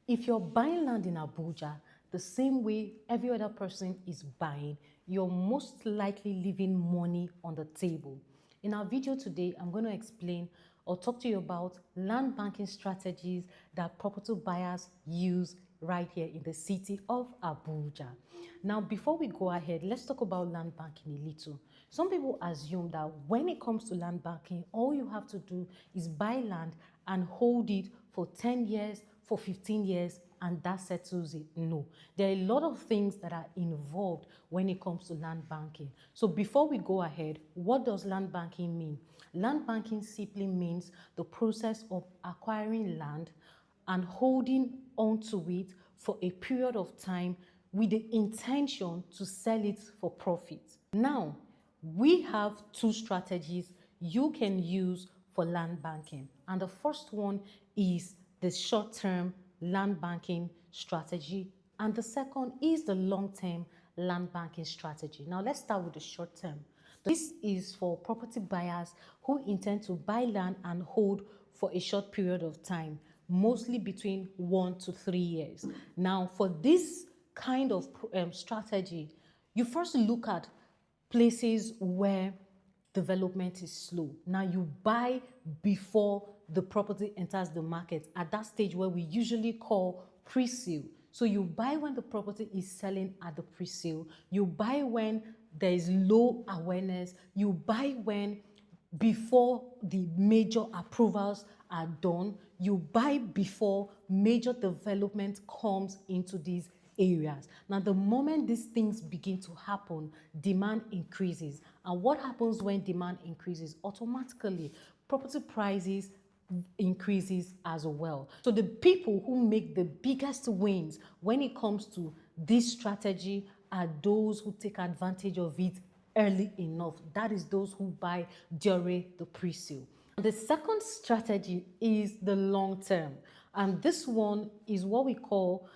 If you're buying land in Abuja, the same way every other person is buying, you're most likely leaving money on the table. In our video today, I'm going to explain or talk to you about land banking strategies that property buyers use right here in the city of Abuja. Now, before we go ahead, let's talk about land banking a little. Some people assume that when it comes to land banking, all you have to do is buy land and hold it for 10 years, for 15 years, and that settles it. No, there are a lot of things that are involved when it comes to land banking. So before we go ahead, what does land banking mean? Land banking simply means the process of acquiring land and holding onto it for a period of time with the intention to sell it for profit. Now, we have two strategies you can use for land banking. And the first one is the short-term land banking strategy. And the second is the long-term land banking strategy. Now, let's start with the short-term. This is for property buyers who intend to buy land and hold for a short period of time, mostly between 1 to 3 years. Now, for this kind of strategy, you first look at places where development is slow. Now you buy before the property enters the market at that stage where we usually call pre-sale. So you buy when the property is selling at the pre-sale. You buy when there is low awareness. You buy when before the major approvals are done. You buy before major development comes into these areas. Now, the moment these things begin to happen, demand increases. And what happens when demand increases? Automatically, property prices increases as well. So the people who make the biggest wins when it comes to this strategy are those who take advantage of it early enough. That is those who buy during the pre-sale. The second strategy is the long term. And this one is what we call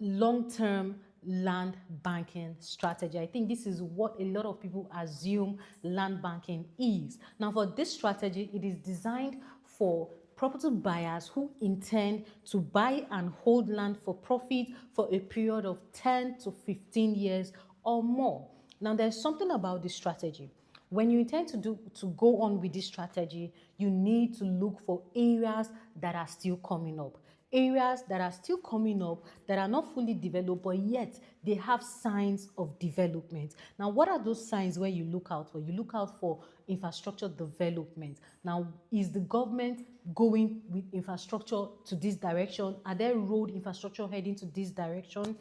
long-term land banking strategy. I think this is what a lot of people assume land banking is. Now, for this strategy, it is designed for property buyers who intend to buy and hold land for profit for a period of 10 to 15 years or more. Now, there's something about this strategy. When you intend to go on with this strategy, you need to look for areas that are still coming up. Areas that are still coming up that are not fully developed, but yet they have signs of development. Now, what are those signs where you look out for? You look out for infrastructure development. Now, is the government going with infrastructure to this direction? Are there road infrastructure heading to this direction?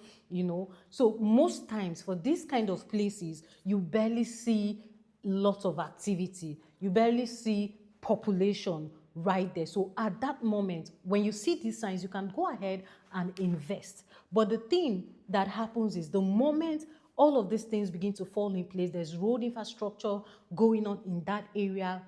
So most times for these kind of places, you barely see lots of activity. You barely see population right there. So at that moment, when you see these signs, you can go ahead and invest. But the thing that happens is the moment all of these things begin to fall in place, there's road infrastructure going on in that area,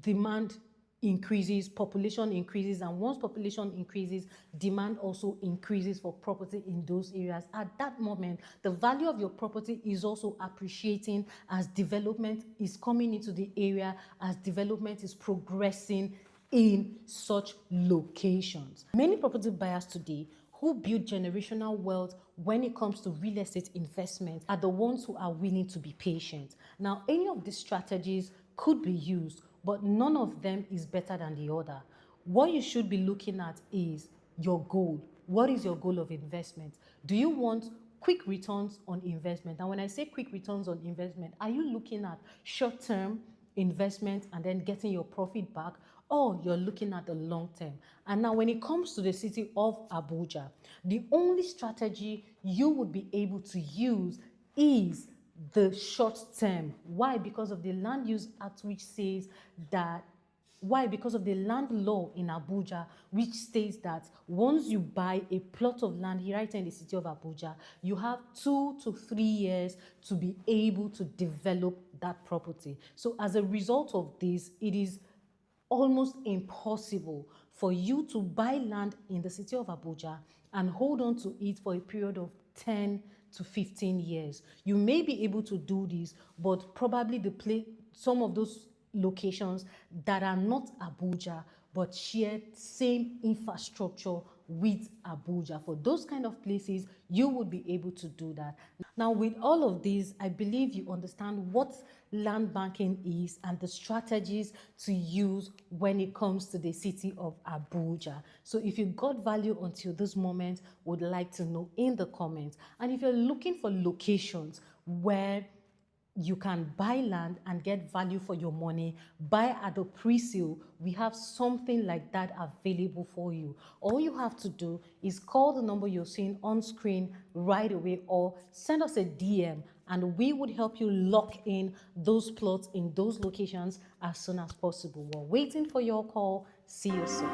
demand increases, population increases, and once population increases, demand also increases for property in those areas. At that moment, the value of your property is also appreciating as development is coming into the area, as development is progressing in such locations. Many property buyers today who build generational wealth when it comes to real estate investment are the ones who are willing to be patient. Now, any of these strategies could be used, but none of them is better than the other. What you should be looking at is your goal. What is your goal of investment? Do you want quick returns on investment? And when I say quick returns on investment, are you looking at short-term investment and then getting your profit back, or you're looking at the long term? And now when it comes to the city of Abuja, the only strategy you would be able to use is the short term. Why? Because of the Land Use Act, which says that because of the land law in Abuja, which states that once you buy a plot of land here right in the city of Abuja, you have 2 to 3 years to be able to develop that property. So as a result of this, it is almost impossible for you to buy land in the city of Abuja and hold on to it for a period of 10 to 15 years. You may be able to do this, but probably some of those locations that are not Abuja but share same infrastructure with Abuja. For those kind of places, you would be able to do that. Now, with all of this, I believe you understand what land banking is and the strategies to use when it comes to the city of Abuja. So if you got value until this moment, would like to know in the comments. And if you're looking for locations where you can buy land and get value for your money, buy at the pre-sale, we have something like that available for you. All you have to do is call the number you're seeing on screen right away, or send us a DM, and we would help you lock in those plots in those locations as soon as possible. We're waiting for your call. See you soon.